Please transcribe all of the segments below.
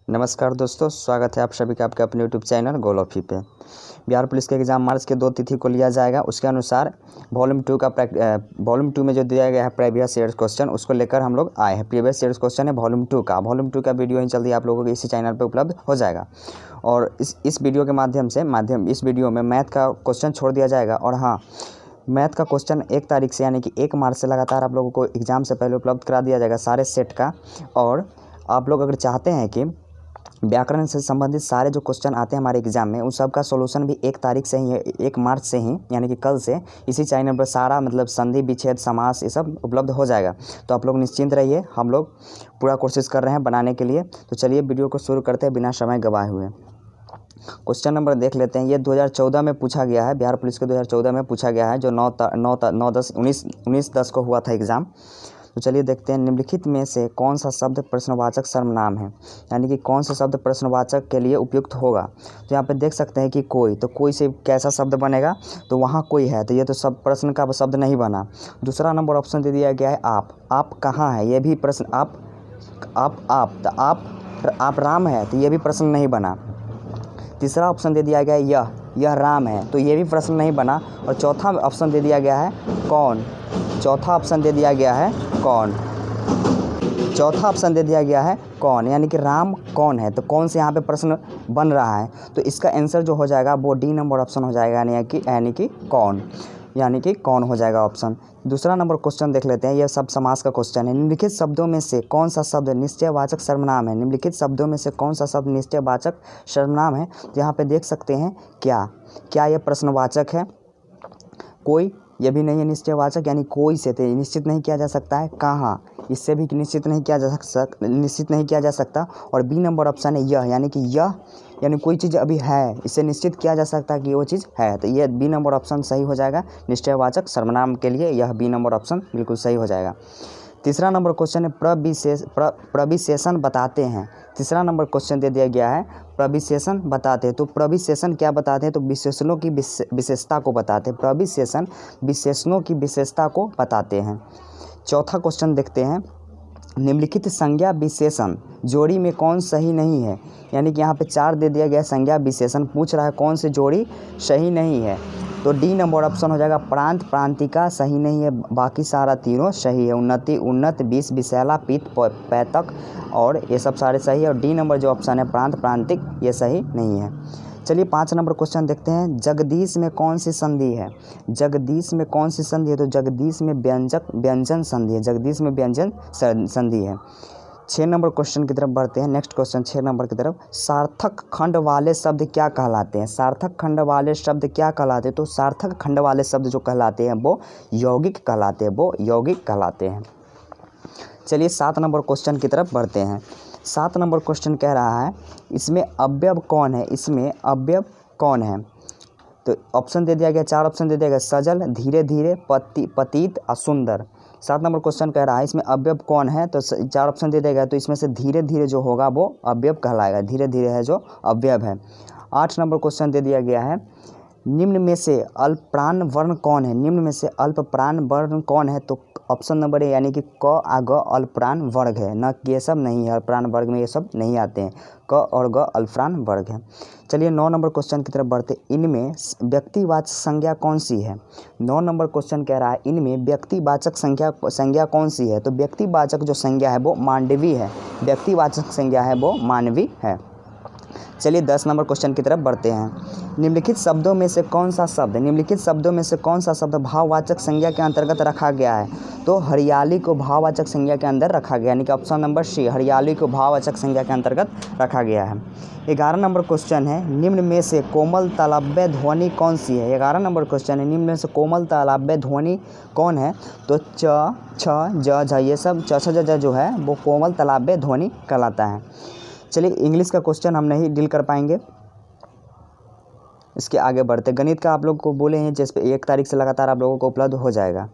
नमस्कार दोस्तों, स्वागत है आप सभी का आपके अपने यूट्यूब चैनल गोलोफी पे। बिहार पुलिस के एग्ज़ाम मार्च के 2 तिथि को लिया जाएगा। उसके अनुसार वॉल्यूम 2 में जो दिया गया है प्रीवियस ईयर्स क्वेश्चन, उसको लेकर हम लोग आए हैं। प्रीवियस ईयर्स क्वेश्चन है वॉल्यूम 2 का वीडियो ही जल्दी आप लोगों को इसी चैनल पर उपलब्ध हो जाएगा। और इस वीडियो के इस वीडियो में मैथ का क्वेश्चन छोड़ दिया जाएगा। और हाँ, मैथ का क्वेश्चन 1 तारीख से यानी कि 1 मार्च से लगातार आप लोगों को एग्ज़ाम से पहले उपलब्ध करा दिया जाएगा सारे सेट का। और आप लोग अगर चाहते हैं कि व्याकरण से संबंधित सारे जो क्वेश्चन आते हैं हमारे एग्ज़ाम में, उस सब का सॉल्यूशन भी 1 तारीख से ही है, 1 मार्च से ही यानी कि कल से इसी चैनल पर सारा संधि विच्छेद समास ये सब उपलब्ध हो जाएगा। तो आप लोग निश्चिंत रहिए, हम लोग पूरा कोशिश कर रहे हैं बनाने के लिए। तो चलिए वीडियो को शुरू करते हैं बिना समय गवाए हुए। क्वेश्चन नंबर देख लेते हैं। ये 2014 में पूछा गया है, बिहार पुलिस के 2014 में पूछा गया है, जो 19/10 को हुआ था एग्ज़ाम। तो चलिए देखते हैं, निम्नलिखित में से कौन सा शब्द प्रश्नवाचक सर्वनाम है, यानी कि कौन सा शब्द प्रश्नवाचक के लिए उपयुक्त होगा। तो यहाँ पे देख सकते हैं कि कोई, तो कोई से कैसा शब्द बनेगा, तो वहाँ कोई है, तो ये तो सब प्रश्न का शब्द नहीं बना। दूसरा नंबर ऑप्शन दे दिया गया है आप कहाँ है, ये भी प्रश्न तो आप राम है, तो ये भी प्रश्न नहीं बना। तीसरा ऑप्शन दे दिया गया है यह राम है, तो ये भी प्रश्न नहीं बना। और चौथा ऑप्शन दे दिया गया है कौन, यानी कि राम कौन है, तो कौन से यहाँ पे प्रश्न बन रहा है। तो इसका आंसर जो हो जाएगा वो डी नंबर ऑप्शन हो जाएगा, यानी कि कौन हो जाएगा ऑप्शन। दूसरा नंबर क्वेश्चन देख लेते हैं। यह सब समास का क्वेश्चन है। निम्नलिखित शब्दों में से कौन सा शब्द निश्चयवाचक सर्वनाम है। तो यहाँ पे देख सकते हैं क्या यह प्रश्नवाचक है। कोई, यह भी नहीं है निश्चयवाचक, यानी कोई से तो निश्चित नहीं किया जा सकता है। कहाँ, इससे भी निश्चित नहीं किया जा सकता। और बी नंबर ऑप्शन है यानी कोई चीज़ अभी है, इससे निश्चित किया जा सकता है कि वो चीज़ है। तो ये बी नंबर ऑप्शन सही हो जाएगा निश्चयवाचक सर्वनाम के लिए, यह बी नंबर ऑप्शन बिल्कुल सही हो जाएगा। तीसरा नंबर क्वेश्चन है प्रविशेषण बताते हैं। तीसरा नंबर क्वेश्चन दे दिया गया है प्रविशेषण बताते हैं। तो प्रविशेषण क्या बताते हैं, तो विशेषणों की विशेषता को बताते हैं। प्रविशेषण विशेषणों की विशेषता को बताते हैं। चौथा क्वेश्चन देखते हैं। निम्नलिखित संज्ञा विशेषण जोड़ी में कौन सही नहीं है, यानी कि यहाँ पे 4 दे दिया गया संज्ञा विशेषण, पूछ रहा है कौन सी जोड़ी सही नहीं है। तो डी नंबर ऑप्शन हो जाएगा प्रांत, प्रांतिका सही नहीं है, बाकी सारा तीनों सही है। उन्नति, उन्नत, विष, विषैला, पित्त, पैतक और ये सब सारे सही है। और डी नंबर जो ऑप्शन है प्रांत, प्रांतिक, ये सही नहीं है। चलिए 5 नंबर क्वेश्चन देखते हैं। जगदीश में कौन सी संधि है। तो जगदीश में व्यंजन संधि है। 6 नंबर क्वेश्चन की तरफ बढ़ते हैं। नेक्स्ट क्वेश्चन 6 नंबर की तरफ। सार्थक खंड वाले शब्द क्या कहलाते हैं। तो सार्थक खंड वाले शब्द जो कहलाते हैं वो यौगिक कहलाते हैं। चलिए 7 नंबर क्वेश्चन की तरफ बढ़ते हैं। 7 नंबर क्वेश्चन कह रहा है इसमें अवयव कौन है। तो ऑप्शन दे दिया गया, 4 ऑप्शन दे दिया गया, सजल, धीरे धीरे, पतित, असुंदर। 7 नंबर क्वेश्चन कह रहा है इसमें अवयव कौन है, तो 4 ऑप्शन दे दिया गया, तो इसमें से धीरे धीरे जो होगा वो अवयव कहलाएगा, धीरे धीरे है जो अवयव है। 8 नंबर क्वेश्चन दे दिया गया है निम्न में से अल्पप्राण वर्ण कौन है। तो ऑप्शन नंबर ए यानी कि क आ ग अल्पप्राण वर्ग है, न कि ये सब नहीं है, अल्पप्राण वर्ग में ये सब नहीं आते हैं, क और ग अल्पप्राण वर्ग है। चलिए 9 नंबर क्वेश्चन की तरफ बढ़ते। इनमें व्यक्तिवाचक संज्ञा कौन सी है। 9 नंबर क्वेश्चन कह रहा है इनमें व्यक्तिवाचक संज्ञा कौन सी है। तो व्यक्तिवाचक जो संज्ञा है वो मानवी है। चलिए 10 नंबर क्वेश्चन की तरफ बढ़ते हैं। निम्नलिखित शब्दों में से कौन सा शब्द भाववाचक संज्ञा के अंतर्गत रखा गया है। तो हरियाली को भाववाचक संज्ञा के अंदर रखा गया, यानी कि ऑप्शन नंबर सी, हरियाली को भाववाचक संज्ञा के अंतर्गत रखा गया है। 11 नंबर क्वेश्चन है निम्न में से कोमल तालव्य ध्वनि कौन सी है। 11 नंबर क्वेश्चन है निम्न में से कोमल तालव्य ध्वनि कौन है। तो च, छ, ज, झ ये सब च, छ, ज जो है वो कोमल तालव्य ध्वनि कहलाता है। चलिए इंग्लिश का क्वेश्चन हम नहीं डील कर पाएंगे, इसके आगे बढ़ते। गणित का आप लोग को बोले हैं जिस पे 1 तारीख से लगातार आप लोगों को उपलब्ध हो जाएगा।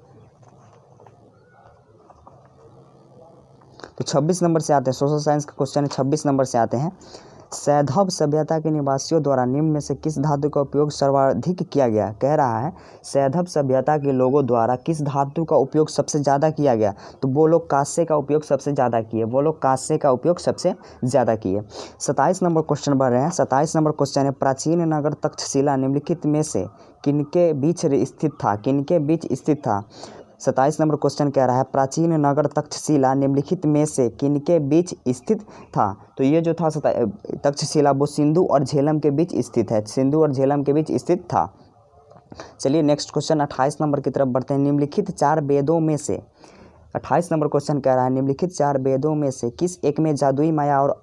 तो 26 नंबर से आते हैं, सोशल साइंस का क्वेश्चन है, 26 नंबर से आते हैं। सैंधव सभ्यता के निवासियों द्वारा निम्न में से किस धातु का उपयोग सर्वाधिक किया गया। कह रहा है सैंधव सभ्यता के लोगों द्वारा किस धातु का उपयोग सबसे ज़्यादा किया गया। तो वो लोग कांस्य का उपयोग सबसे ज़्यादा किए, 27 नंबर क्वेश्चन बढ़ रहे हैं। 27 नंबर क्वेश्चन है, प्राचीन नगर तक्षशिला निम्नलिखित में से किनके बीच स्थित था? किनके बीच स्थित था? 27 नंबर क्वेश्चन कह रहा है, प्राचीन नगर तक्षशिला निम्नलिखित में से किनके बीच स्थित था? तो ये जो था तक्षशिला वो सिंधु और झेलम के बीच स्थित है, सिंधु और झेलम के बीच स्थित था। चलिए नेक्स्ट क्वेश्चन 28 नंबर की तरफ बढ़ते हैं। निम्नलिखित 4 वेदों में से 28 नंबर क्वेश्चन कह रहा है, निम्नलिखित 4 वेदों में से किस एक में जादुई माया और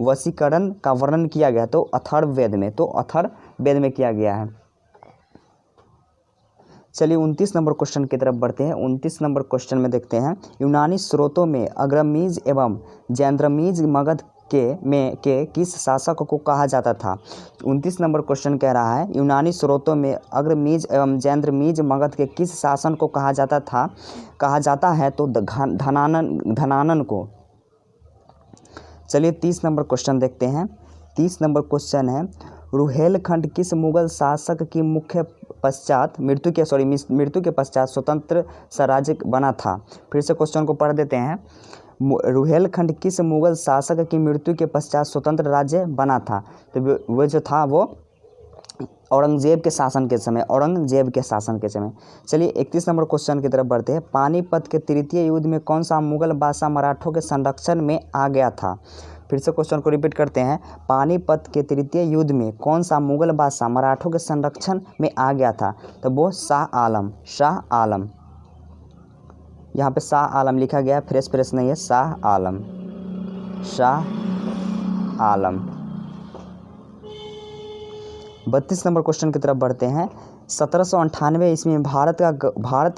वशीकरण का वर्णन किया गया? तो अथर्ववेद में, तो अथर्ववेद में किया गया है। चलिए 29 नंबर क्वेश्चन की तरफ बढ़ते हैं। 29 नंबर क्वेश्चन में देखते हैं, यूनानी स्रोतों में अग्रमीज एवं जैंद्रमीज मगध के किस शासक को कहा जाता था? 29 नंबर क्वेश्चन कह रहा है, यूनानी स्रोतों में अग्रमीज एवं जैंद्रमीज मगध के किस शासन को कहा जाता है? तो धनानन को। चलिए 30 नंबर क्वेश्चन देखते हैं। 30 नंबर क्वेश्चन है, रुहेलखंड किस मुगल शासक की मृत्यु के पश्चात स्वतंत्र स्वराज्य बना था? फिर से क्वेश्चन को पढ़ देते हैं। रुहेलखंड किस मुगल शासक की मृत्यु के पश्चात स्वतंत्र राज्य बना था? तो वो जो था वो औरंगजेब के शासन के समय। चलिए 31 नंबर क्वेश्चन की तरफ बढ़ते हैं। पानीपत के तृतीय युद्ध में कौन सा मुगल बादशाह मराठों के संरक्षण में आ गया था? फिर से क्वेश्चन को रिपीट करते हैं। पानीपत के तृतीय युद्ध में कौन सा मुगल बादशाह मराठों के संरक्षण में आ गया था? तो वो शाह आलम। यहाँ पे शाह आलम लिखा गया है, फ्रेश नहीं है, शाह आलम। 32 नंबर क्वेश्चन की तरफ बढ़ते हैं। 1798 ईस्वी में भारत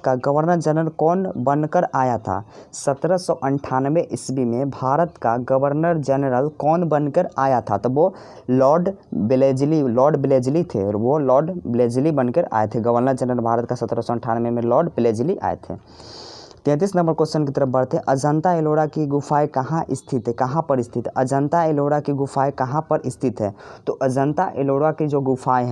का गवर्नर जनरल कौन बनकर आया था? 1798 ईस्वी में भारत का गवर्नर जनरल कौन बनकर आया था? तो वो लॉर्ड ब्लेजली थे। वो लॉर्ड ब्लेजली बनकर आए थे। गवर्नर जनरल भारत का 1798 में लॉर्ड ब्लेजली आए थे। 33 नंबर क्वेश्चन की तरफ बढ़ते हैं। अजंता एलोरा की गुफाएं कहाँ स्थित है? कहाँ पर स्थित है? अजंता एलोरा की गुफाएं कहाँ पर स्थित है? तो अजंता एलोरा की जो गुफाएं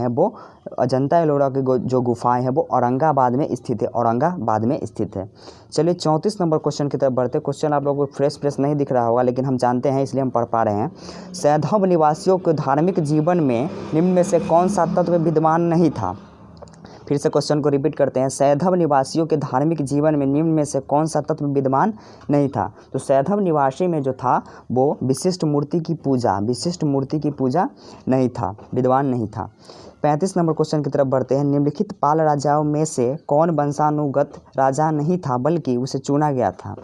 हैं वो औरंगाबाद में स्थित है। चलिए 34 नंबर क्वेश्चन की तरफ बढ़ते हैं। क्वेश्चन आप लोगों को फ्रेश नहीं दिख रहा होगा, लेकिन हम जानते हैं इसलिए हम पढ़ पा रहे हैं। सैंधव निवासियों के धार्मिक जीवन में निम्न में से कौन सा तत्व विद्यमान नहीं था? फिर से क्वेश्चन को रिपीट करते हैं। सैंधव निवासियों के धार्मिक जीवन में निम्न में से कौन सा तत्व विद्यमान नहीं था? तो सैंधव निवासी में जो था वो विशिष्ट मूर्ति की पूजा नहीं था, विद्वान नहीं था। 35 नंबर क्वेश्चन की तरफ बढ़ते हैं। निम्नलिखित पाल राजाओं में से कौन वंशानुगत राजा नहीं था बल्कि उसे चुना गया था?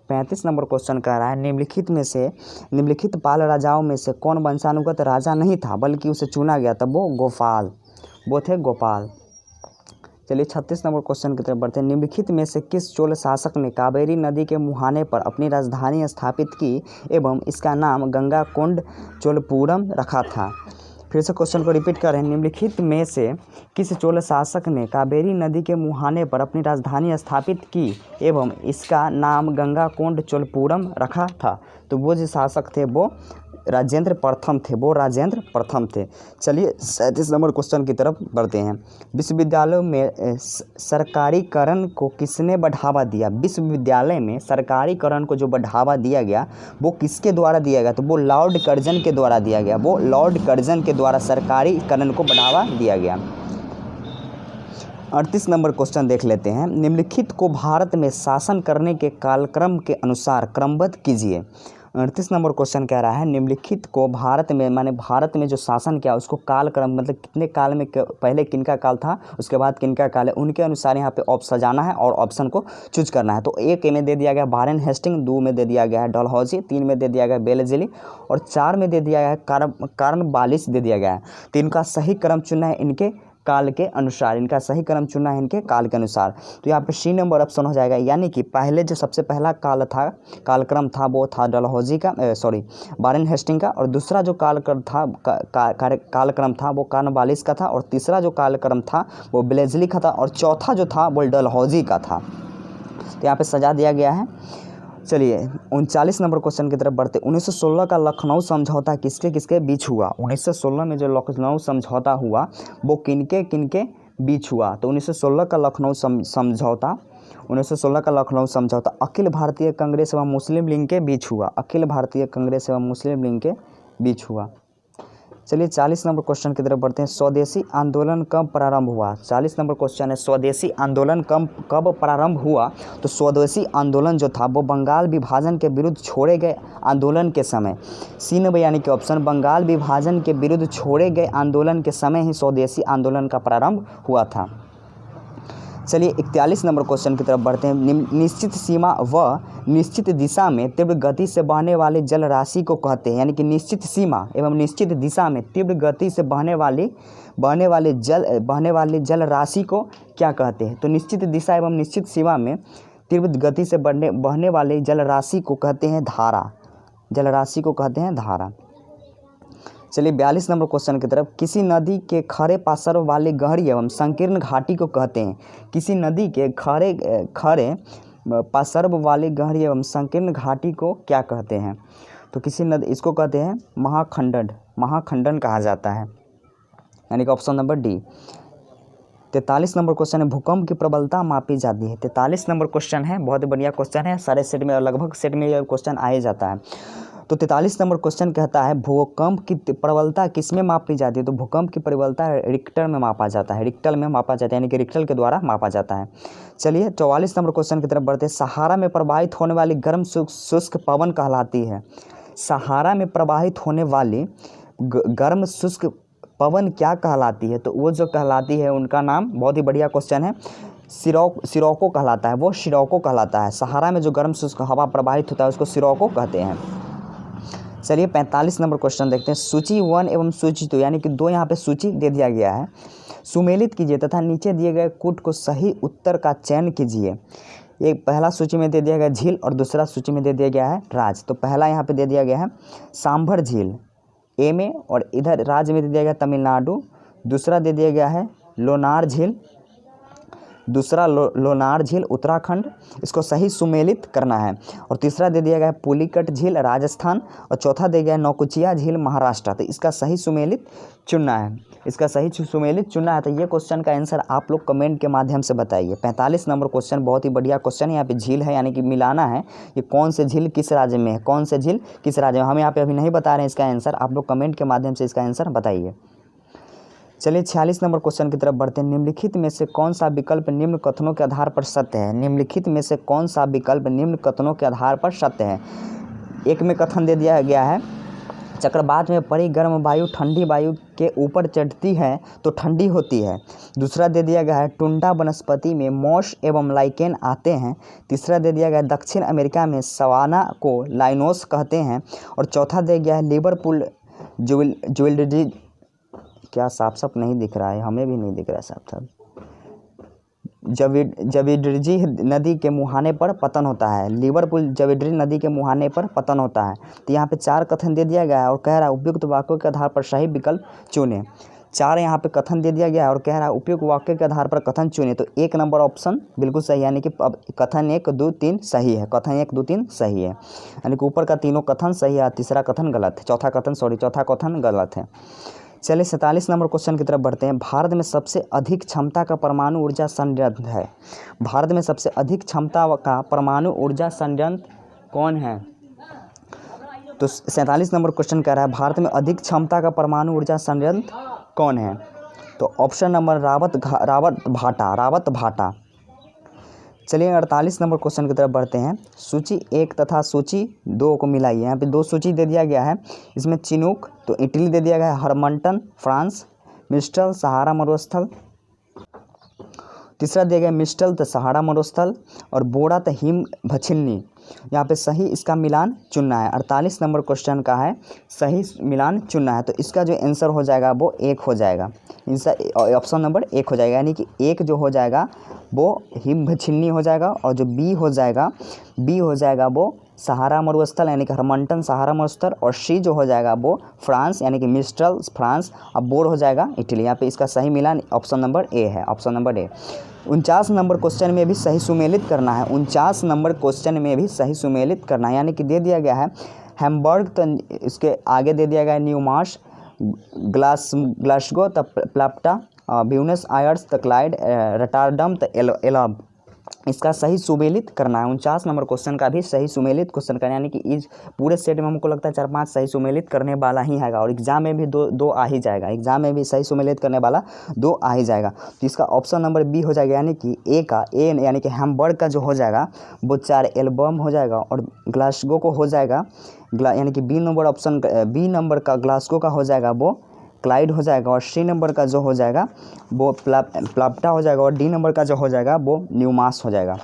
35 नंबर क्वेश्चन कह रहा है, निम्नलिखित पाल राजाओं में से कौन वंशानुगत राजा नहीं था बल्कि उसे चुना गया था? वो थे गोपाल। चलिए 36 नंबर क्वेश्चन की तरफ बढ़ते हैं। निम्नलिखित में से किस चोल शासक ने कावेरी नदी के मुहाने पर अपनी राजधानी स्थापित की एवं इसका नाम गंगाकोंड चोलपुरम रखा था? फिर से क्वेश्चन को रिपीट कर रहे हैं। निम्नलिखित में से किस चोल शासक ने कावेरी नदी के मुहाने पर अपनी राजधानी स्थापित की एवं इसका नाम गंगाकोंड चोलपुरम रखा था? तो वो जो शासक थे वो राजेंद्र प्रथम थे। चलिए 37 नंबर क्वेश्चन की तरफ बढ़ते हैं। विश्वविद्यालयों में सरकारीकरण को किसने बढ़ावा दिया? विश्वविद्यालय में सरकारीकरण को जो बढ़ावा दिया गया वो किसके द्वारा दिया गया? तो वो लॉर्ड कर्जन के द्वारा दिया गया। वो लॉर्ड कर्जन के द्वारा सरकारीकरण को बढ़ावा दिया गया। 38 नंबर क्वेश्चन देख लेते हैं। निम्नलिखित को भारत में शासन करने के कालक्रम के अनुसार क्रमबद्ध कीजिए। 38 नंबर क्वेश्चन कह रहा है, निम्नलिखित को भारत में जो शासन किया उसको कालक्रम मतलब कितने काल में, पहले किनका काल था उसके बाद किनका काल है, उनके अनुसार यहाँ पे ऑप्शन सजाना है और ऑप्शन को चूज करना है। तो एक में दे दिया गया वारेन हेस्टिंग, 2 में दे दिया गया है डलहौजी, 3 में दे दिया गया बेलेजली और 4 में दे दिया गया है कार्नवालिस दे दिया गया है। तो इनका सही क्रम चुनना है इनके काल के अनुसार, इनके काल के अनुसार। तो यहाँ पे सी नंबर ऑप्शन हो जाएगा। यानी कि पहले जो सबसे पहला कालक्रम था वो था डलहौजी का वारेन हेस्टिंग का, और दूसरा जो कालक्रम था वो कार्नवालिस का था, और तीसरा जो कालक्रम था वो बेलेजली का था, और चौथा जो था वो डलहौजी का था। तो यहाँ पे सजा दिया गया है। चलिए 39 नंबर क्वेश्चन की तरफ बढ़ते। 1916 का लखनऊ समझौता किसके बीच हुआ? 1916 में जो लखनऊ समझौता हुआ वो किनके बीच हुआ? तो 1916 का लखनऊ समझौता अखिल भारतीय कांग्रेस एवं मुस्लिम लीग के बीच हुआ। अखिल भारतीय कांग्रेस एवं मुस्लिम लीग के बीच हुआ। चलिए 40 नंबर क्वेश्चन की तरफ बढ़ते हैं। स्वदेशी आंदोलन कब प्रारंभ हुआ? 40 नंबर क्वेश्चन है, स्वदेशी आंदोलन कब प्रारंभ हुआ? तो स्वदेशी आंदोलन जो था वो बंगाल विभाजन के विरुद्ध छोड़े गए आंदोलन के समय, सी नंबर यानी कि ऑप्शन, बंगाल विभाजन के विरुद्ध छोड़े गए आंदोलन के समय ही स्वदेशी आंदोलन का प्रारंभ हुआ था। चलिए 41 नंबर क्वेश्चन की तरफ बढ़ते हैं। निश्चित सीमा व निश्चित दिशा में तीव्र गति से बहने वाले जल राशि को कहते हैं, यानी कि निश्चित सीमा एवं निश्चित दिशा में तीव्र गति से बहने वाले जल राशि को क्या कहते हैं? तो निश्चित दिशा एवं निश्चित सीमा में तीव्र गति से बहने वाले जल राशि को कहते हैं धारा। जल राशि को कहते हैं धारा। चलिए 42 नंबर क्वेश्चन की तरफ। किसी नदी के खड़े पार्श्व वाले गहरी एवं संकीर्ण घाटी को कहते हैं? किसी नदी के खड़े पार्श्व वाले गहरी एवं संकीर्ण घाटी को क्या कहते हैं? तो किसी नदी, इसको कहते हैं महाखंडन कहा जाता है, यानी कि option number D. 43 number question है, भूकंप की प्रबलता मापी जाती है। 43 नंबर क्वेश्चन है, बहुत बढ़िया क्वेश्चन है, सारे सेट में लगभग सेट में यह क्वेश्चन आ ही जाता है। तो 43 नंबर क्वेश्चन कहता है भूकंप की प्रबलता किस में मापी जाती है? तो भूकंप की प्रबलता रिक्टर में मापा जाता है, रिक्टर में मापा जाता है, यानी कि रिक्टर के द्वारा मापा जाता है। चलिए 44 नंबर क्वेश्चन की तरफ बढ़ते हैं। सहारा में प्रवाहित होने वाली गर्म शुष्क पवन कहलाती है। सहारा में प्रवाहित होने वाली गर्म शुष्क पवन क्या कहलाती है? तो वो जो कहलाती है उनका नाम, बहुत ही बढ़िया क्वेश्चन है, सिरोको कहलाता है, वो सिरोको कहलाता है। सहारा में जो गर्म शुष्क हवा प्रवाहित होता है उसको सिरोको कहते हैं। चलिए 45 नंबर क्वेश्चन देखते हैं। सूची 1 एवं सूची 2, यानी कि 2 यहाँ पे सूची दे दिया गया है, सुमेलित कीजिए तथा नीचे दिए गए कूट को सही उत्तर का चयन कीजिए। एक पहला सूची में दे दिया गया झील और दूसरा सूची में दे दिया गया है राज। तो पहला यहाँ पे दे दिया गया है सांभर झील ए में, और इधर राज्य में दे दिया गया तमिलनाडु। दूसरा दे दिया गया है लोनार झील, दूसरा लोनार झील उत्तराखंड, इसको सही सुमेलित करना है। और तीसरा दे दिया गया है पुलिकट झील राजस्थान, और चौथा दे गया है नौकुचिया झील महाराष्ट्र। तो इसका सही सुमेलित चुनना है, इसका सही सुमेलित चुनना है। तो ये क्वेश्चन का आंसर आप लोग कमेंट के माध्यम से बताइए। 45 नंबर क्वेश्चन बहुत ही बढ़िया क्वेश्चन है। यहाँ पे झील है, यानी कि मिलाना है ये कौन से झील किस राज्य में है, कौन से झील किस राज्य में। हम यहाँ पे अभी नहीं बता रहे हैं इसका आंसर, आप लोग कमेंट के माध्यम से इसका आंसर बताइए। चलिए 46 नंबर क्वेश्चन की तरफ बढ़ते हैं। निम्नलिखित में से कौन सा विकल्प निम्न कथनों के आधार पर सत्य है? निम्नलिखित में से कौन सा विकल्प निम्न कथनों के आधार पर सत्य है? एक में कथन दे दिया गया है चक्रवात में पड़ी गर्म वायु ठंडी वायु के ऊपर चढ़ती है तो ठंडी होती है। दूसरा दे दिया गया है टुंडा वनस्पति में मॉस एवं लाइकेन आते हैं। तीसरा दे दिया गया है दक्षिण अमेरिका में सवाना को लाइनोस कहते हैं। और चौथा दे गया है लिवरपूल ज्वेलरी, क्या साफ नहीं दिख रहा है, हमें भी नहीं दिख रहा है साफ। जविड्री नदी के मुहाने पर पतन होता है, लिवरपूल जविड्री नदी के मुहाने पर पतन होता है। तो यहाँ पे 4 कथन दे दिया गया है और कह रहा है उपयुक्त वाक्यों के आधार पर सही विकल्प चुनें। 4 यहाँ पे कथन दे दिया गया है और कह रहा है उपयुक्त वाक्य के आधार पर कथन चुनें। तो 1 नंबर ऑप्शन बिल्कुल सही है, यानी कि अब कथन 1 2 3 सही है, कथन 1 2 3 सही है, यानी कि ऊपर का तीनों कथन सही है, तीसरा कथन गलत है, चौथा कथन गलत है। चलिए 47 नंबर क्वेश्चन की तरफ बढ़ते हैं। भारत में सबसे अधिक क्षमता का परमाणु ऊर्जा संयंत्र है। भारत में सबसे अधिक क्षमता का परमाणु ऊर्जा संयंत्र कौन है? तो 47 नंबर क्वेश्चन कह रहा है भारत में अधिक क्षमता का परमाणु ऊर्जा संयंत्र कौन है? तो ऑप्शन नंबर रावत भाटा। चलिए 48 नंबर क्वेश्चन की तरफ बढ़ते हैं। सूची 1 तथा सूची 2 को मिलाइए। यहाँ पे 2 सूची दे दिया गया है, इसमें चिनूक तो इटली दे दिया गया है, हरमंटन फ्रांस, मिस्टल सहारा मरुस्थल, तीसरा दिया गया मिस्टल तो सहारा मरुस्थल, और बोरा तो हिम भछिन्नी। यहाँ पे सही इसका मिलान चुनना है। 48 नंबर क्वेश्चन का है सही मिलान चुनना है। तो इसका जो आंसर हो जाएगा वो 1 हो जाएगा, ऑप्शन नंबर 1 हो जाएगा, यानी कि 1 जो हो जाएगा वो हिम भछिन्नी हो जाएगा, और जो बी हो जाएगा वो सहारा मरुस्थल यानी कि हरमंटन सहारा मरुस्थल, और सी जो हो जाएगा वो फ्रांस यानी कि मिस्टल फ्रांस, अब बोर हो जाएगा इटली। यहाँ पे इसका सही मिलान ऑप्शन नंबर ए है, ऑप्शन नंबर ए। 49 नंबर क्वेश्चन में भी सही सुमेलित करना है, 49 नंबर क्वेश्चन में भी सही सुमेलित करना है, यानी कि दे दिया गया है हैम्बर्ग तो इसके आगे दे दिया गया है न्यूमार्श, ग्लासगो तो प्लाप्टा, ब्यूनस आयर्स तो क्लाइड, रटारडम तो एलब। इसका सही सुमेलित करना है। 49 नंबर क्वेश्चन का भी सही सुमेलित क्वेश्चन करना है, यानी कि इस पूरे सेट में हमको लगता है 4-5 सही सुमेलित करने वाला ही आएगा, और एग्जाम में भी दो आ ही जाएगा, एग्जाम में भी सही सुमेलित करने वाला 2 आ ही जाएगा। तो इसका ऑप्शन नंबर बी हो जाएगा, यानी कि ए यानी कि हैम्बर्ग का जो हो जाएगा वो 4 एल्बम हो जाएगा, और ग्लासगो को हो जाएगा यानी कि बी नंबर का ग्लासगो का हो जाएगा वो क्लाइड हो जाएगा, और सी नंबर का जो हो जाएगा वो प्लाप्टा हो जाएगा, और डी नंबर का जो हो जाएगा वो न्यूमास हो जाएगा।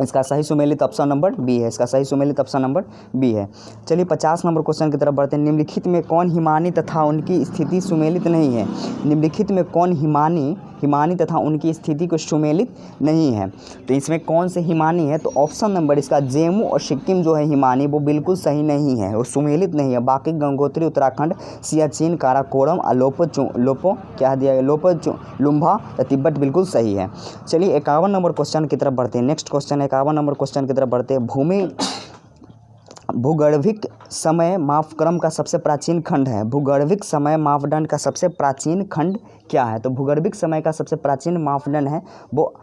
इसका सही सुमेलित ऑप्शन नंबर बी है, इसका सही सुमेलित ऑप्शन नंबर बी है। चलिए 50 नंबर क्वेश्चन की तरफ बढ़ते हैं। निम्नलिखित में कौन हिमानी तथा उनकी स्थिति सुमेलित नहीं है? निम्नलिखित में कौन हिमानी तथा उनकी स्थिति को सुमेलित नहीं है? तो इसमें कौन से हिमानी है? तो ऑप्शन नंबर इसका जम्मू और सिक्किम जो है हिमानी वो बिल्कुल सही नहीं है, वो सुमेलित नहीं है। बाकी गंगोत्री उत्तराखंड, सियाचिन, काराकोरम, लोपो क्या दिया गया लोपोलुम्भा, तिब्बत बिल्कुल सही है। चलिए 51 नंबर क्वेश्चन की तरफ बढ़ते हैं। नेक्स्ट क्वेश्चन 51 नंबर क्वेश्चन की तरफ बढ़ते हैं। भूगर्भिक समय मापक्रम का सबसे प्राचीन खंड है। भूगर्भिक समय मापदंड का सबसे प्राचीन खंड क्या है? तो भूगर्भिक समय का सबसे प्राचीन मापदंड है वो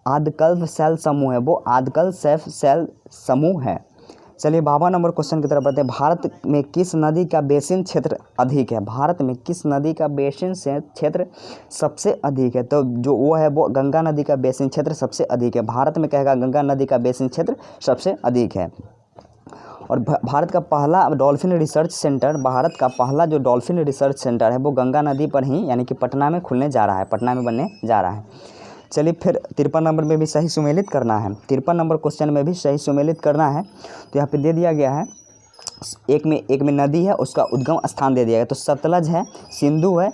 आदकल्प शैल समूह है, वो आदकल्प शैल समूह है। चलिए 52 नंबर क्वेश्चन की तरफ बढ़ते हैं। भारत में किस नदी का बेसिन क्षेत्र अधिक है? भारत में किस नदी का बेसिन से क्षेत्र सबसे अधिक है? तो जो वो है वो गंगा नदी का बेसिन क्षेत्र सबसे अधिक है। भारत में कहेगा गंगा नदी का बेसिन क्षेत्र सबसे अधिक है। और भारत का पहला डॉल्फिन रिसर्च सेंटर, भारत का पहला जो डॉल्फिन रिसर्च सेंटर है वो गंगा नदी पर ही यानी कि पटना में खुलने जा रहा है, पटना में बनने जा रहा है। चलिए फिर 53 नंबर में भी सही सुमेलित करना है। 53 नंबर क्वेश्चन में भी सही सुमेलित करना है। तो यहाँ पे दे दिया गया है एक में नदी है, उसका उद्गम स्थान दे दिया गया। तो सतलज है, सिंधु है,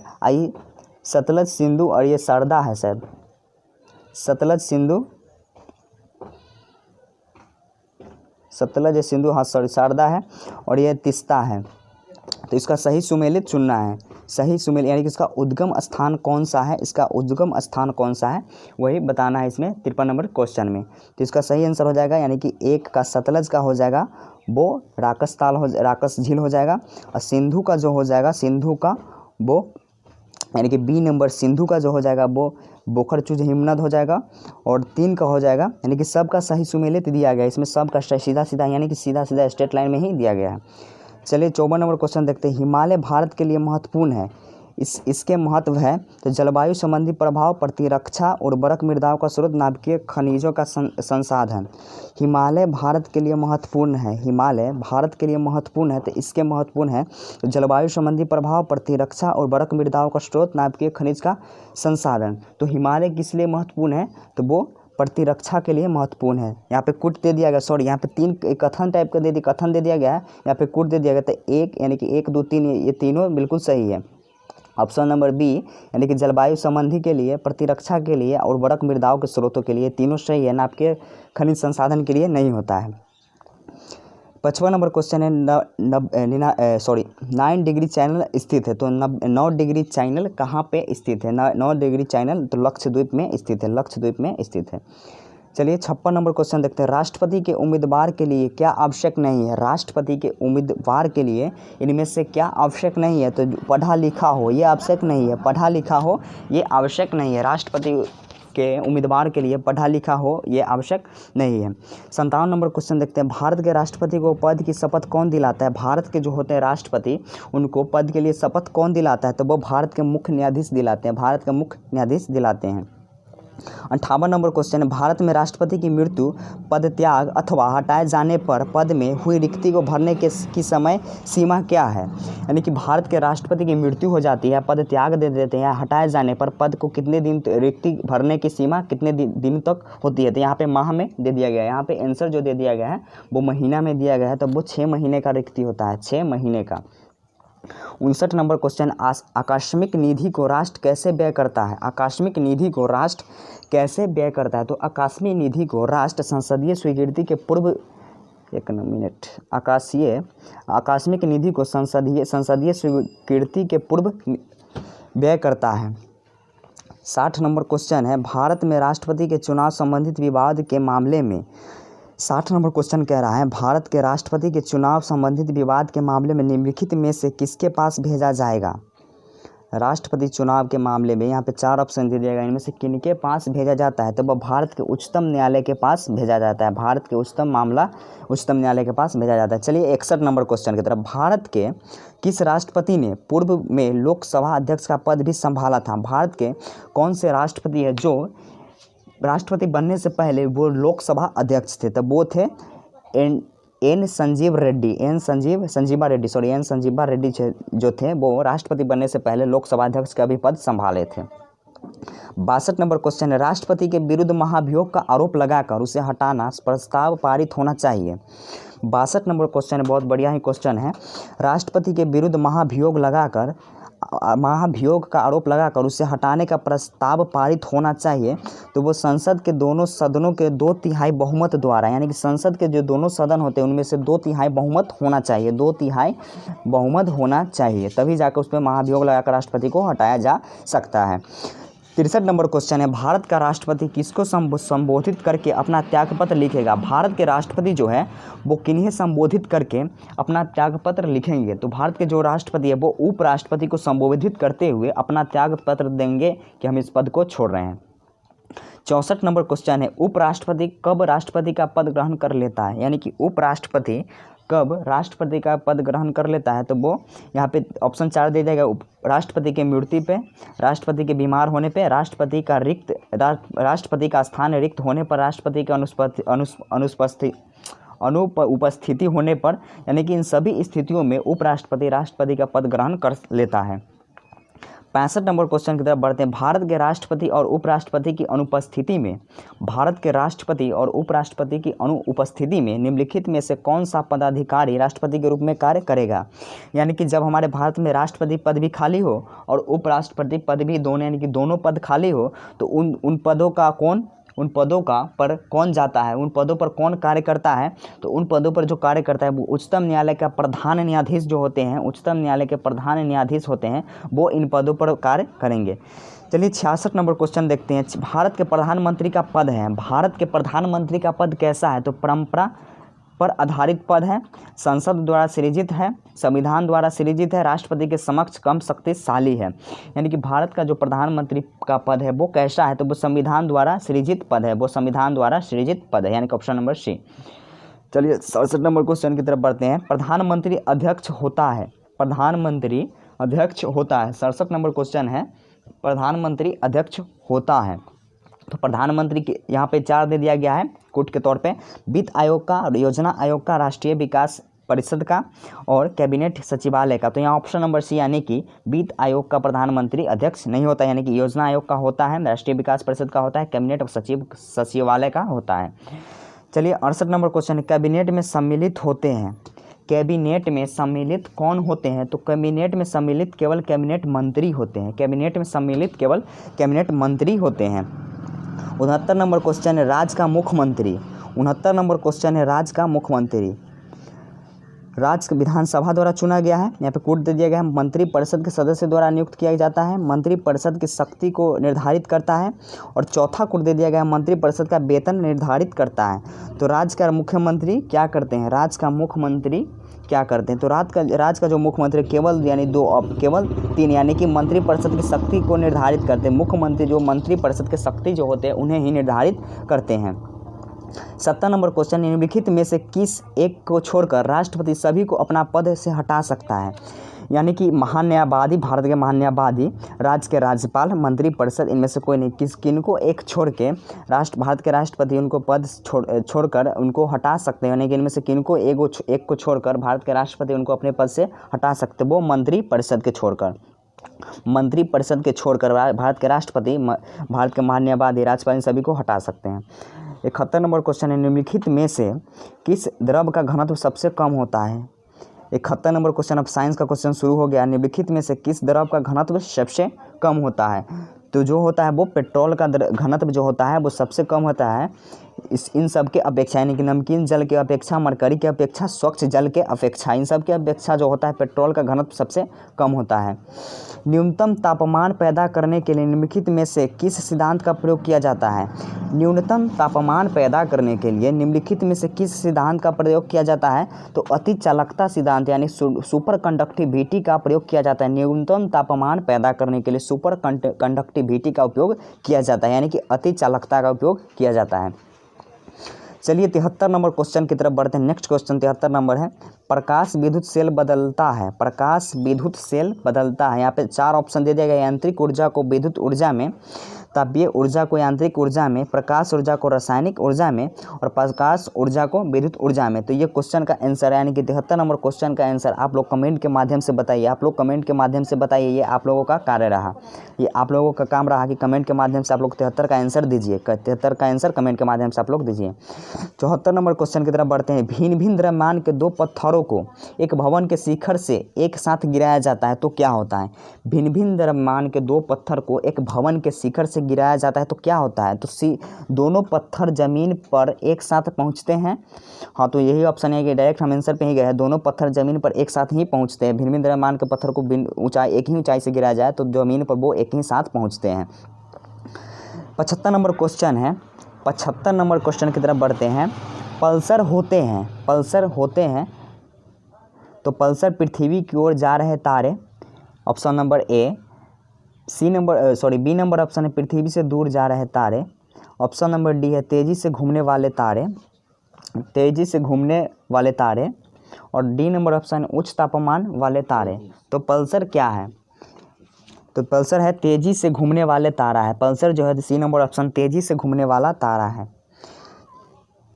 सतलज, सिंधु और ये शारदा है शायद, सतलज सिंधु हाँ सॉरी शारदा है, और ये तिस्ता है। तो इसका सही सुमेलित चुनना है, सही सुमेलित यानी कि इसका उद्गम स्थान कौन सा है, इसका उद्गम स्थान कौन सा है वही बताना है इसमें 53 नंबर क्वेश्चन में। तो इसका सही आंसर हो जाएगा यानी कि 1 का सतलज का हो जाएगा वो राकस झील हो जाएगा, और सिंधु का जो हो जाएगा सिंधु का वो यानी कि बी नंबर सिंधु का जो हो जाएगा वो बोखरचूज हिमनद हो जाएगा, और 3 का हो जाएगा यानी कि सबका सही सुमेलित दिया गया है इसमें, सबका सीधा यानी कि सीधा स्ट्रेट लाइन में ही दिया गया है। चलिए 54 नंबर क्वेश्चन देखते हैं। हिमालय भारत के लिए महत्वपूर्ण है, इसके महत्व है तो जलवायु संबंधी प्रभाव, प्रतिरक्षा, उर्वरक मृदाओं का स्रोत, नाभिकीय खनिजों का संसाधन। हिमालय भारत के लिए महत्वपूर्ण है, हिमालय भारत के लिए महत्वपूर्ण है तो इसके महत्वपूर्ण है तो जलवायु संबंधी प्रभाव, प्रतिरक्षा, उर्वरक मृदाओं का स्रोत, नाभिकीय खनिज का संसाधन। तो हिमालय किस लिए महत्वपूर्ण है? तो वो प्रतिरक्षा के लिए महत्वपूर्ण है। यहाँ पे कुट दे दिया गया, सॉरी यहाँ पे 3 कथन टाइप का कथन दे दिया गया है, यहाँ पे कुट दे दिया गया। तो 1 यानी कि 1 2 3 ये तीनों बिल्कुल सही है। ऑप्शन नंबर बी यानी कि जलवायु संबंधी के लिए, प्रतिरक्षा के लिए, और उर्वरक मृदाओं के स्रोतों के लिए तीनों सही है, नाभिकीय खनिज संसाधन के लिए नहीं होता है। 55 नंबर क्वेश्चन है 9 डिग्री चैनल स्थित है। तो 9 डिग्री चैनल कहाँ पे स्थित है? 9 डिग्री चैनल तो लक्षद्वीप में स्थित है, लक्षद्वीप में स्थित है। चलिए 56 नंबर क्वेश्चन देखते हैं। राष्ट्रपति के उम्मीदवार के लिए क्या आवश्यक नहीं है? राष्ट्रपति के उम्मीदवार के लिए इनमें से क्या आवश्यक नहीं है? तो पढ़ा लिखा हो ये आवश्यक नहीं है, पढ़ा लिखा हो ये आवश्यक नहीं है। राष्ट्रपति के उम्मीदवार के लिए पढ़ा लिखा हो ये आवश्यक नहीं है। 57 नंबर क्वेश्चन देखते हैं। भारत के राष्ट्रपति को पद की शपथ कौन दिलाता है? भारत के जो होते हैं राष्ट्रपति उनको पद के लिए शपथ कौन दिलाता है? तो वो भारत के मुख्य न्यायाधीश दिलाते हैं, भारत के मुख्य न्यायाधीश दिलाते हैं। 58 नंबर क्वेश्चन है। भारत में राष्ट्रपति की मृत्यु, पद त्याग अथवा हटाए जाने पर पद में हुई रिक्ति को भरने की समय सीमा क्या है? यानी कि भारत के राष्ट्रपति की मृत्यु हो जाती है, पद त्याग दे देते हैं, हटाए जाने पर पद को कितने दिन रिक्ति भरने की सीमा कितने दिन तक होती है? तो यहाँ पे माह में दे दिया गया है, यहाँ पे आंसर जो दे दिया गया है वो महीना में दिया गया है, तो वो 6 महीने का रिक्ति होता है, 6 महीने का। 59 नंबर क्वेश्चन। आकस्मिक निधि को राष्ट्र कैसे व्यय करता है? आकस्मिक निधि को राष्ट्र कैसे व्यय करता है? तो आकस्मिक निधि को राष्ट्र संसदीय स्वीकृति के पूर्व आकस्मिक निधि को संसदीय स्वीकृति के पूर्व व्यय करता है। 60 नंबर क्वेश्चन है। भारत में राष्ट्रपति के चुनाव संबंधित विवाद के मामले में 60 नंबर क्वेश्चन कह रहा है भारत के राष्ट्रपति के चुनाव संबंधित विवाद के मामले में निम्नलिखित में से किसके पास भेजा जाएगा? राष्ट्रपति चुनाव के मामले में यहाँ पे 4 ऑप्शन दे दिया गया, इनमें से किनके पास भेजा जाता है? तो वह भारत के उच्चतम न्यायालय के पास भेजा जाता है। भारत के उच्चतम न्यायालय के पास भेजा जाता है। चलिए 61 नंबर क्वेश्चन की तरफ। भारत के किस राष्ट्रपति ने पूर्व में लोकसभा अध्यक्ष का पद भी संभाला था? भारत के कौन से राष्ट्रपति है जो राष्ट्रपति बनने से पहले वो लोकसभा अध्यक्ष थे? तो वो थे एन संजीवा रेड्डी जो थे वो राष्ट्रपति बनने से पहले लोकसभा अध्यक्ष का भी पद संभाले थे। 62 नंबर क्वेश्चन है, राष्ट्रपति के विरुद्ध महाभियोग का आरोप लगाकर उसे हटाना प्रस्ताव पारित होना चाहिए। 62 नंबर क्वेश्चन है, बहुत बढ़िया ही क्वेश्चन है। राष्ट्रपति के विरुद्ध महाभियोग का आरोप लगाकर उसे हटाने का प्रस्ताव पारित होना चाहिए। तो वो संसद के दोनों सदनों के 2/3 बहुमत द्वारा, यानी कि संसद के जो दोनों सदन होते हैं उनमें से 2/3 बहुमत होना चाहिए, 2/3 बहुमत होना चाहिए, तभी जाकर उस पर महाभियोग लगाकर राष्ट्रपति को हटाया जा सकता है। 63 नंबर क्वेश्चन है, भारत का राष्ट्रपति किसको संबोधित करके अपना त्यागपत्र लिखेगा? भारत के राष्ट्रपति जो है वो किन्हें संबोधित करके अपना त्यागपत्र लिखेंगे? तो भारत के जो राष्ट्रपति है वो उपराष्ट्रपति को संबोधित करते हुए अपना त्यागपत्र देंगे कि हम इस पद को छोड़ रहे हैं। 64 नंबर क्वेश्चन है, उपराष्ट्रपति कब राष्ट्रपति का पद ग्रहण कर लेता है? यानी कि उपराष्ट्रपति कब राष्ट्रपति का पद ग्रहण कर लेता है? तो वो यहाँ पे ऑप्शन 4 दे जाएगा। राष्ट्रपति के मृत्यु पे, राष्ट्रपति के बीमार होने पे, राष्ट्रपति का स्थान रिक्त होने पर, राष्ट्रपति की अनुपस्थिति होने पर, यानी कि इन सभी स्थितियों में उपराष्ट्रपति राष्ट्रपति का पद ग्रहण कर लेता है। 65 नंबर क्वेश्चन की तरफ बढ़ते हैं। भारत के राष्ट्रपति और उपराष्ट्रपति की अनुपस्थिति में, भारत के राष्ट्रपति और उपराष्ट्रपति की अनुपस्थिति में निम्नलिखित में से कौन सा पदाधिकारी राष्ट्रपति के रूप में कार्य करेगा? यानी कि जब हमारे भारत में राष्ट्रपति पद भी खाली हो और उपराष्ट्रपति पद भी दोनों, यानी कि दोनों पद खाली हो, तो उन पदों पर कौन जाता है, उन पदों पर कौन कार्य करता है? तो उन पदों पर जो कार्य करता है वो उच्चतम न्यायालय का प्रधान न्यायाधीश जो होते हैं, उच्चतम न्यायालय के प्रधान न्यायाधीश होते हैं, वो इन पदों पर कार्य करेंगे। चलिए 66 नंबर क्वेश्चन देखते हैं। भारत के प्रधानमंत्री का पद है, भारत के प्रधानमंत्री का पद कैसा है? तो परंपरा पर आधारित पद है, संसद द्वारा सृजित है, संविधान द्वारा सृजित है, राष्ट्रपति के समक्ष कम शक्तिशाली है। यानी कि भारत का जो प्रधानमंत्री का पद है वो कैसा है? तो वो संविधान द्वारा सृजित पद है, वो संविधान द्वारा सृजित पद है, यानी कि ऑप्शन नंबर सी। चलिए 67 नंबर क्वेश्चन की तरफ बढ़ते हैं। प्रधानमंत्री अध्यक्ष होता है, प्रधानमंत्री अध्यक्ष होता है। 67 नंबर क्वेश्चन है, प्रधानमंत्री अध्यक्ष होता है। तो प्रधानमंत्री के यहाँ पे 4 दे दिया गया है कोट के तौर पे, वित्त आयोग का, योजना आयोग का, राष्ट्रीय विकास परिषद का और कैबिनेट सचिवालय का। तो यहाँ ऑप्शन नंबर सी, यानी कि वित्त आयोग का प्रधानमंत्री अध्यक्ष नहीं होता, यानी कि योजना आयोग का होता है, राष्ट्रीय विकास परिषद का होता है, कैबिनेट और सचिवालय का होता है। चलिए 68 नंबर क्वेश्चन है, कैबिनेट में सम्मिलित होते हैं, कैबिनेट में सम्मिलित कौन होते हैं? तो कैबिनेट में सम्मिलित केवल कैबिनेट मंत्री होते हैं, कैबिनेट में सम्मिलित केवल कैबिनेट मंत्री होते हैं। 69 नंबर क्वेश्चन है, राज्य का मुख्यमंत्री। 69 नंबर क्वेश्चन है, राज्य का मुख्यमंत्री राज्य विधानसभा द्वारा चुना गया है। यहाँ पे कोड दे दिया गया है, मंत्री परिषद के सदस्य द्वारा नियुक्त किया जाता है, मंत्री परिषद की शक्ति को निर्धारित करता है। और चौथा कोड दे दिया गया है, मंत्री परिषद का वेतन निर्धारित करता है। तो राज्य का मुख्यमंत्री क्या करते हैं? राज्य का मुख्यमंत्री क्या करते हैं? तो राज्य का जो मुख्यमंत्री केवल केवल 3, यानी कि मंत्री परिषद की शक्ति को निर्धारित करते हैं। मुख्यमंत्री जो मंत्री परिषद की शक्ति जो होते हैं उन्हें ही निर्धारित करते हैं। 70 नंबर क्वेश्चन, निम्नलिखित में से किस एक को छोड़कर राष्ट्रपति सभी को अपना पद से हटा सकता है? यानी कि महान्यायवादी, भारत के महान्यायवादी, राज्य के राज्यपाल, मंत्री परिषद, इनमें से कोई नहीं, किनको एक छोड़ के भारत के राष्ट्रपति उनको पद छोड़कर उनको हटा सकते हैं। यानी कि इनमें से किनको एक को छोड़कर भारत के राष्ट्रपति उनको अपने पद से हटा सकते, वो मंत्री परिषद के छोड़कर, मंत्री परिषद के छोड़कर भारत के राष्ट्रपति, भारत के महान्यायवादी, राज्यपाल, इन सभी को हटा सकते हैं। 71 नंबर क्वेश्चन है, निम्नलिखित में से किस द्रव का घनत्व सबसे कम होता है? 71 नंबर क्वेश्चन, अब साइंस का क्वेश्चन शुरू हो गया। निम्नलिखित में से किस द्रव का घनत्व सबसे कम होता है? तो जो होता है वो पेट्रोल का घनत्व जो होता है वो सबसे कम होता है। इन सब के अपेक्षा, यानी कि नमकीन जल के अपेक्षा, मरकरी के अपेक्षा, स्वच्छ जल के अपेक्षा, इन सब के अपेक्षा जो होता है पेट्रोल का घनत्व सबसे कम होता है। न्यूनतम तापमान पैदा करने के लिए निम्नलिखित में से किस सिद्धांत का प्रयोग किया जाता है? न्यूनतम तापमान पैदा करने के लिए निम्नलिखित में से किस सिद्धांत का प्रयोग किया जाता है? तो अति चालकता सिद्धांत यानी सुपर कंडक्टिविटी का प्रयोग किया जाता है। न्यूनतम तापमान पैदा करने के लिए सुपर कंडक्टिविटी का उपयोग किया जाता है, यानी कि अति चालकता का उपयोग किया जाता है। चलिए 73 नंबर क्वेश्चन की तरफ बढ़ते हैं। नेक्स्ट क्वेश्चन 73 नंबर है, प्रकाश विद्युत सेल बदलता है। प्रकाश विद्युत सेल बदलता है। यहाँ पे 4 ऑप्शन दे दिया गया। यांत्रिक ऊर्जा को विद्युत ऊर्जा में, तापीय ऊर्जा को यांत्रिक ऊर्जा में, प्रकाश ऊर्जा को रासायनिक ऊर्जा में और प्रकाश ऊर्जा को विद्युत ऊर्जा में। तो ये क्वेश्चन का आंसर है, यानी कि 73 नंबर क्वेश्चन का आंसर आप लोग कमेंट के माध्यम से बताइए। आप लोग कमेंट के माध्यम से बताइए, ये आप लोगों का कार्य रहा, ये आप लोगों का काम रहा कि कमेंट के माध्यम से आप लोग 73 का आंसर दीजिए। 73 का आंसर कमेंट के माध्यम से आप लोग दीजिए। 74 नंबर क्वेश्चन की तरफ बढ़ते हैं। भिन्न भिन्न द्रव्यमान के 2 पत्थरों को एक भवन के शिखर से एक साथ गिराया जाता है तो क्या होता है? भिन्न भिन्न द्रव्यमान के 2 पत्थर को एक भवन के शिखर से गिराया जाता है तो क्या होता है? तो दोनों पत्थर जमीन पर एक साथ पहुंचते हैं। हाँ, तो यही ऑप्शन है कि डायरेक्ट हम आंसर पे ही गए हैं। दोनों पत्थर जमीन पर एक साथ ही पहुंचते हैं। भिन्न भिन्न द्रव्यमान के पत्थर को ऊंचाई एक ही ऊंचाई से गिराया जाए तो जमीन पर वो एक ही साथ पहुंचते हैं। 75 नंबर क्वेश्चन है। 75 नंबर क्वेश्चन की तरफ बढ़ते हैं। पल्सर होते हैं, पल्सर होते हैं तो पल्सर पृथ्वी की ओर जा रहे तारे, option number A. B number option है पृथ्वी से दूर जा रहे तारे। ऑप्शन नंबर डी है तेज़ी से घूमने वाले तारे, तेज़ी से घूमने वाले तारे। और डी नंबर ऑप्शन है उच्च तापमान वाले तारे। तो पल्सर क्या है? तो पल्सर है तेज़ी से घूमने वाले तारा है। पल्सर जो है सी नंबर ऑप्शन तेज़ी से घूमने वाला तारा है।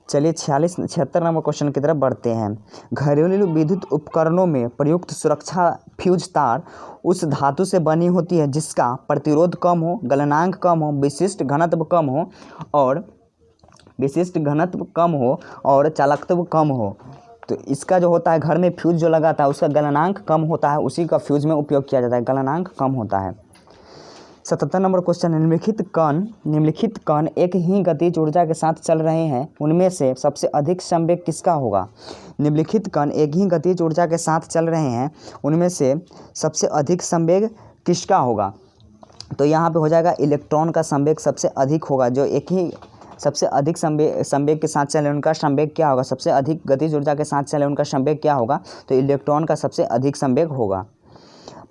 चलिए 76 नंबर क्वेश्चन की तरफ बढ़ते हैं। घरेलू विद्युत उपकरणों में प्रयुक्त सुरक्षा फ्यूज तार उस धातु से बनी होती है जिसका प्रतिरोध कम हो, गलनांक कम हो, विशिष्ट घनत्व कम हो और चालकत्व कम हो। तो इसका जो होता है घर में फ्यूज जो लगाता है उसका गलनांक कम होता है, उसी का फ्यूज में उपयोग किया जाता है, गलनांक कम होता है। 77 नंबर क्वेश्चन, निम्नलिखित कण एक ही गतिज ऊर्जा के साथ चल रहे हैं, उनमें से सबसे अधिक संवेग किसका होगा? निम्नलिखित कण एक ही गतिज ऊर्जा के साथ चल रहे हैं, उनमें से सबसे अधिक संवेग किसका होगा? तो यहाँ पे हो जाएगा इलेक्ट्रॉन का संवेग सबसे अधिक होगा। जो एक ही सबसे अधिक संवेग के साथ चले उनका संवेग क्या होगा? सबसे अधिक गतिज ऊर्जा के साथ चले उनका संवेग क्या होगा? तो इलेक्ट्रॉन का सबसे अधिक संवेग होगा।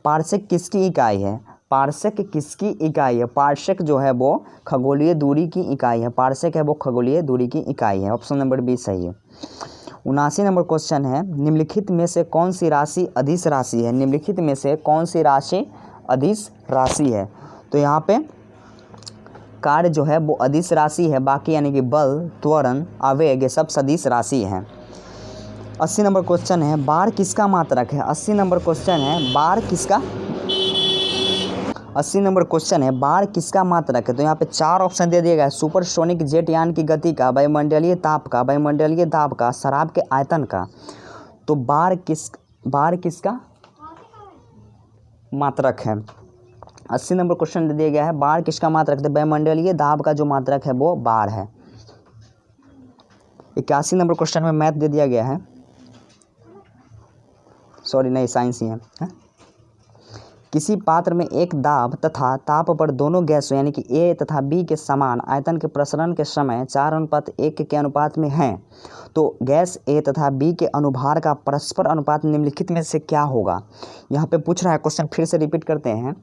पार्सेक किसकी इकाई है? पार्सेक किसकी इकाई है? पार्सेक जो है वो खगोलीय दूरी की इकाई है। पार्सेक है वो खगोलीय दूरी की इकाई है। ऑप्शन नंबर बी सही है। 79 नंबर क्वेश्चन है। निम्नलिखित में से कौन सी राशि अदिश राशि है? निम्नलिखित में से कौन सी राशि अदिश राशि है? तो यहाँ पे कार्य जो है वो अदिश राशि है, बाकी यानी कि बल, त्वरण, आवेग ये सब सदिश राशि है। 80 नंबर क्वेश्चन है। बार किसका मात्रक है? 80 नंबर क्वेश्चन है। बार किसका 80 नंबर क्वेश्चन है। बार किसका मात्रक है? तो यहाँ पे 4 ऑप्शन दे दिया गया है। सुपरसोनिक जेट यान की गति का, वायुमंडलीय ताप का, वायुमंडलीय दाब का, शराब के आयतन का। तो बार किसका मात्रक है? 80 नंबर क्वेश्चन दे दिया गया है। बार किसका मात्रक है? वायुमंडलीय दाब का जो मात्रक है वो बार है। 81 नंबर क्वेश्चन में मैथ दे दिया गया है, साइंस ही है। किसी पात्र में एक दाब तथा ताप पर दोनों गैसों यानी कि ए तथा बी के समान आयतन के प्रसरण के समय 4:1 के अनुपात में हैं, तो गैस ए तथा बी के अनुभार का परस्पर अनुपात निम्नलिखित में से क्या होगा? यहाँ पे पूछ रहा है क्वेश्चन, फिर से रिपीट करते हैं।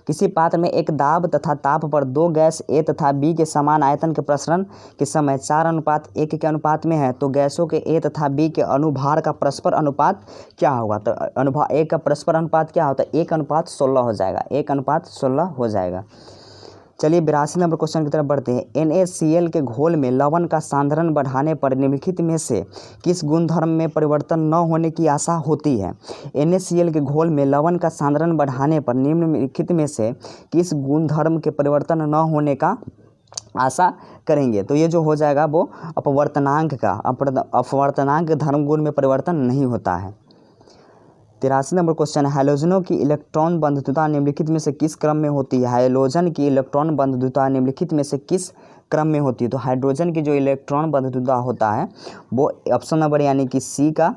किसी पात्र में एक दाब तथा ताप पर 2 गैस ए तथा बी के समान आयतन के प्रसरण के समय 4:1 के अनुपात में है, तो गैसों के ए तथा बी के अनुभार का परस्पर अनुपात क्या होगा? तो अनुभार ए का परस्पर अनुपात क्या होता है? 1:16 हो जाएगा। 1:16 हो जाएगा। चलिए 82 नंबर क्वेश्चन की तरफ बढ़ते हैं। NaCl के घोल में लवण का सांद्रण बढ़ाने पर निम्नलिखित में से किस गुणधर्म में परिवर्तन न होने की आशा होती है? NaCl के घोल में लवण का सांद्रण बढ़ाने पर निम्नलिखित में से किस गुणधर्म के परिवर्तन न होने का आशा करेंगे? तो ये जो हो जाएगा वो अपवर्तनांक का, अपवर्तनांक धर्म गुण में परिवर्तन नहीं होता है। 83 नंबर क्वेश्चन है। हैलोजनों की इलेक्ट्रॉन बंधुता निम्नलिखित में से किस क्रम में होती है? हैलोजन की इलेक्ट्रॉन बंधुता निम्नलिखित में से किस क्रम में होती है। तो हाइड्रोजन की जो इलेक्ट्रॉन बंधुता होता है वो ऑप्शन नंबर यानी कि सी का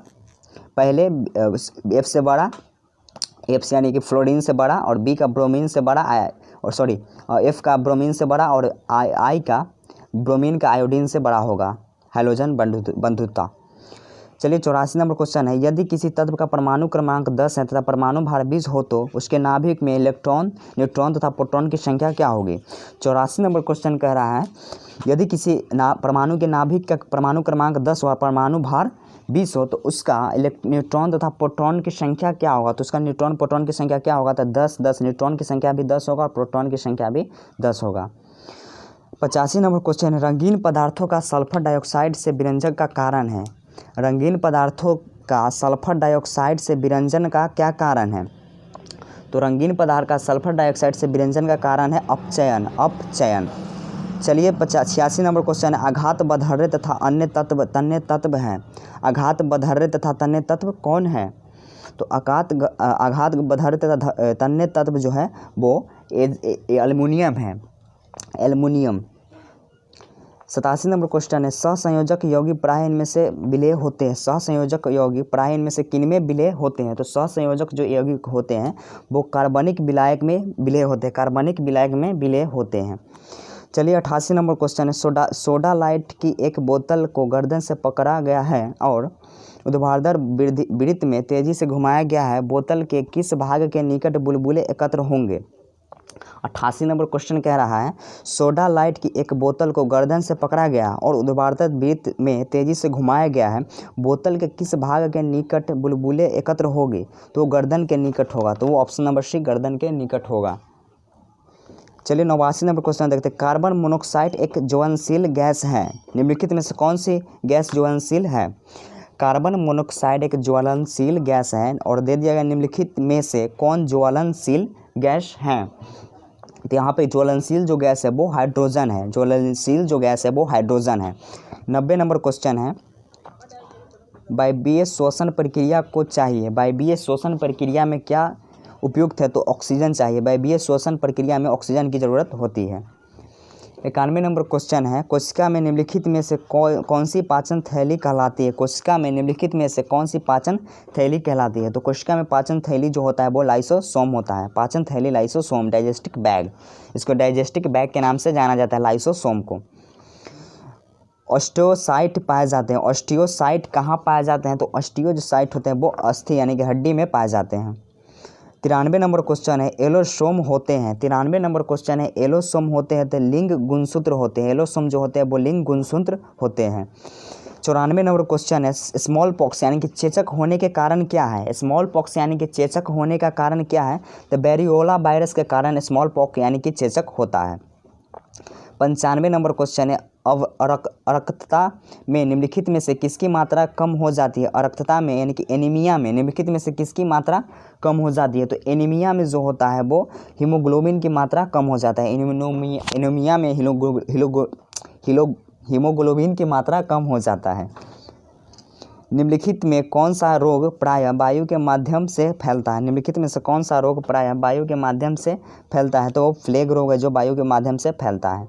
पहले एफ से बड़ा, एफ से यानी कि फ्लोरीन से बड़ा, और बी का ब्रोमीन से बड़ा, एफ का ब्रोमीन से बड़ा, और आई का ब्रोमीन का आयोडीन से बड़ा होगा हाइड्रोजन बंधुता। चलिए 84 नंबर क्वेश्चन है, यदि किसी तत्व का परमाणु क्रमांक 10 है तथा परमाणु भार 20 हो तो उसके नाभिक में इलेक्ट्रॉन, न्यूट्रॉन तथा प्रोटॉन की संख्या क्या होगी। 84 नंबर क्वेश्चन कह रहा है, यदि किसी परमाणु के नाभिक का परमाणु क्रमांक 10 और परमाणु भार 20 हो तो उसका न्यूट्रॉन तथा प्रोटॉन की संख्या क्या होगा। तो उसका न्यूट्रॉन प्रोटॉन की संख्या क्या होगा, तो 10 न्यूट्रॉन की संख्या भी 10 होगा और प्रोटॉन की संख्या भी 10 होगा। 85 नंबर क्वेश्चन है, रंगीन पदार्थों का सल्फर डाइऑक्साइड से विरंजन का कारण है। रंगीन पदार्थों का सल्फर डाइऑक्साइड से विरंजन का क्या कारण है। तो रंगीन पदार्थ का सल्फर डाइऑक्साइड से विरंजन का कारण है अपचयन। चलिए 86 नंबर क्वेश्चन है, आघात बधर्य तथा अन्य तत्व हैं। आघात बधर्य तथा तन्य तत्व कौन है। तो आघात बधर्य तथा तन्य तत्व जो है वो एल्युमिनियम है, एल्युमिनियम। 87 नंबर क्वेश्चन है, सहसंयोजक यौगिक प्राय इनमें से विलेय होते हैं। सहसंयोजक यौगिक प्राय इनमें से किनमें विलेय होते हैं। तो सहसंयोजक जो यौगिक होते हैं वो कार्बनिक विलायक में विलेय होते हैं, कार्बनिक विलायक में विलेय होते हैं। चलिए 88 नंबर क्वेश्चन है, सोडा लाइट की एक बोतल को गर्दन से पकड़ा गया है और ऊर्ध्वाधर वृत्त में तेजी से घुमाया गया है, बोतल के किस भाग के निकट बुलबुले एकत्र होंगे। 88 नंबर क्वेश्चन कह रहा है, सोडा लाइट की एक बोतल को गर्दन से पकड़ा गया और ऊर्ध्वाधर वृत्त में तेजी से घुमाया गया है, बोतल के किस भाग के निकट बुलबुले एकत्र होंगे। तो गर्दन के निकट होगा, तो वो ऑप्शन नंबर सी गर्दन के निकट होगा। चलिए 89 नंबर क्वेश्चन देखते हैं, कार्बन मोनोऑक्साइड एक ज्वलनशील गैस है, निम्नलिखित में से कौन सी गैस ज्वलनशील है। कार्बन मोनोऑक्साइड एक ज्वलनशील गैस है और दे दिया गया निम्नलिखित में से कौन ज्वलनशील गैस है। तो यहाँ पे ज्वलनशील जो गैस है वो हाइड्रोजन है, ज्वलनशील जो गैस है वो हाइड्रोजन है। 90 नंबर क्वेश्चन है, वायवीय श्वसन प्रक्रिया को चाहिए। वायवीय श्वसन प्रक्रिया में क्या उपयुक्त है, तो ऑक्सीजन चाहिए। वायवीय श्वसन प्रक्रिया में ऑक्सीजन की ज़रूरत होती है। 91 नंबर क्वेश्चन है, कोशिका में निम्नलिखित में से कौन सी पाचन थैली कहलाती है। कोशिका में निम्नलिखित में से कौन सी पाचन थैली कहलाती है। तो कोशिका में पाचन थैली जो होता है वो लाइसोसोम होता है। पाचन थैली लाइसोसोम, डाइजेस्टिक बैग, इसको डाइजेस्टिक बैग के नाम से जाना जाता है लाइसोसोम को। ऑस्टियोसाइट पाए जाते हैं। ऑस्टियोसाइट कहाँ पाए जाते हैं, तो ऑस्टियो जो साइट होते हैं वो अस्थि यानी कि हड्डी में पाए जाते हैं। 93 नंबर क्वेश्चन है, एलोसोम होते हैं। 93 नंबर क्वेश्चन है, एलोसोम होते हैं तो लिंग गुणसूत्र होते हैं। एलोसोम जो होते हैं वो लिंग गुणसूत्र होते हैं। 94 नंबर क्वेश्चन है, स्मॉल पॉक्स यानी कि चेचक होने के कारण क्या है। स्मॉल पॉक्स यानी कि चेचक होने का कारण क्या है, तो वेरियोला वायरस के कारण स्मॉल पॉक्स यानी कि चेचक होता है। 95 नंबर क्वेश्चन है, अरक्तता में निम्नलिखित में से किसकी मात्रा कम हो जाती है। अरक्तता में यानी कि एनीमिया में निम्नलिखित में से किसकी मात्रा कम हो जाती है। तो एनीमिया में जो होता है वो हीमोग्लोबिन की मात्रा कम हो जाता है। एनीमिया में हीमोग्लोबिन की मात्रा कम हो जाता है। निम्नलिखित में कौन सा रोग प्रायः वायु के माध्यम से फैलता है। निम्नलिखित में से कौन सा रोग प्रायः वायु के माध्यम से फैलता है, तो वो प्लेग रोग है जो वायु के माध्यम से फैलता है।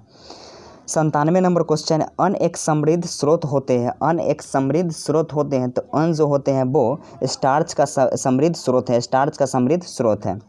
97 नंबर क्वेश्चन है, अन्न एक समृद्ध स्रोत होते हैं। अन्न एक समृद्ध स्रोत होते हैं, तो अन्न जो होते हैं वो स्टार्च का समृद्ध स्रोत है, स्टार्च का समृद्ध स्रोत है।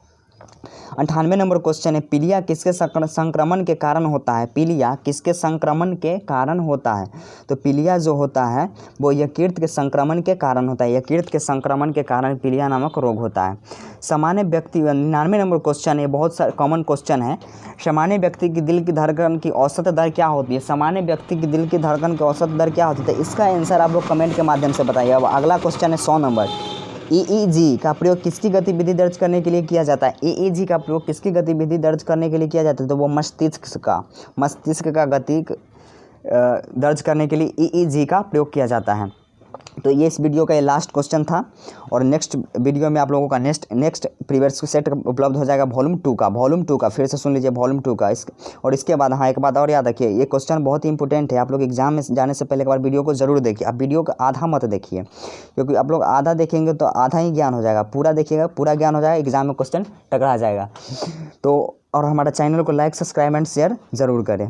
98 नंबर क्वेश्चन है, पीलिया किसके संक्रमण के कारण होता है। पीलिया किसके संक्रमण के कारण होता है, तो पीलिया जो होता है वो यकृत के संक्रमण के कारण होता है। यकृत के संक्रमण के कारण पीलिया नामक रोग होता है। सामान्य व्यक्ति 99 नंबर क्वेश्चन है, बहुत सारा कॉमन क्वेश्चन है, सामान्य व्यक्ति की दिल की धड़कन की औसत दर क्या होती है। सामान्य व्यक्ति की दिल की धड़कन की औसत दर क्या होती है, तो इसका आंसर आप लोग कमेंट के माध्यम से बताइए। अब अगला क्वेश्चन है 100 नंबर, EEG का प्रयोग किसकी गतिविधि दर्ज करने के लिए किया जाता है। EEG का प्रयोग किसकी गतिविधि दर्ज करने के लिए किया जाता है, तो वो मस्तिष्क का गति दर्ज करने के लिए EEG का प्रयोग किया जाता है। तो ये इस वीडियो का ये लास्ट क्वेश्चन था और नेक्स्ट वीडियो में आप लोगों का नेक्स्ट प्रीवियस सेट उपलब्ध हो जाएगा वॉल्यूम 2 का फिर से सुन लीजिए वॉल्यूम 2 का। और इसके बाद हाँ एक बात और याद रखिए, ये क्वेश्चन बहुत ही इंपॉर्टेंट है। आप लोग एग्जाम में जाने से पहले एक बार वीडियो को ज़रूर देखिए। आप वीडियो का आधा मत देखिए, क्योंकि आप लोग आधा देखेंगे तो आधा ही ज्ञान हो जाएगा। पूरा देखिएगा पूरा ज्ञान हो जाएगा, एग्जाम में क्वेश्चन टकरा जाएगा। तो और हमारा चैनल को लाइक, सब्सक्राइब एंड शेयर ज़रूर करें।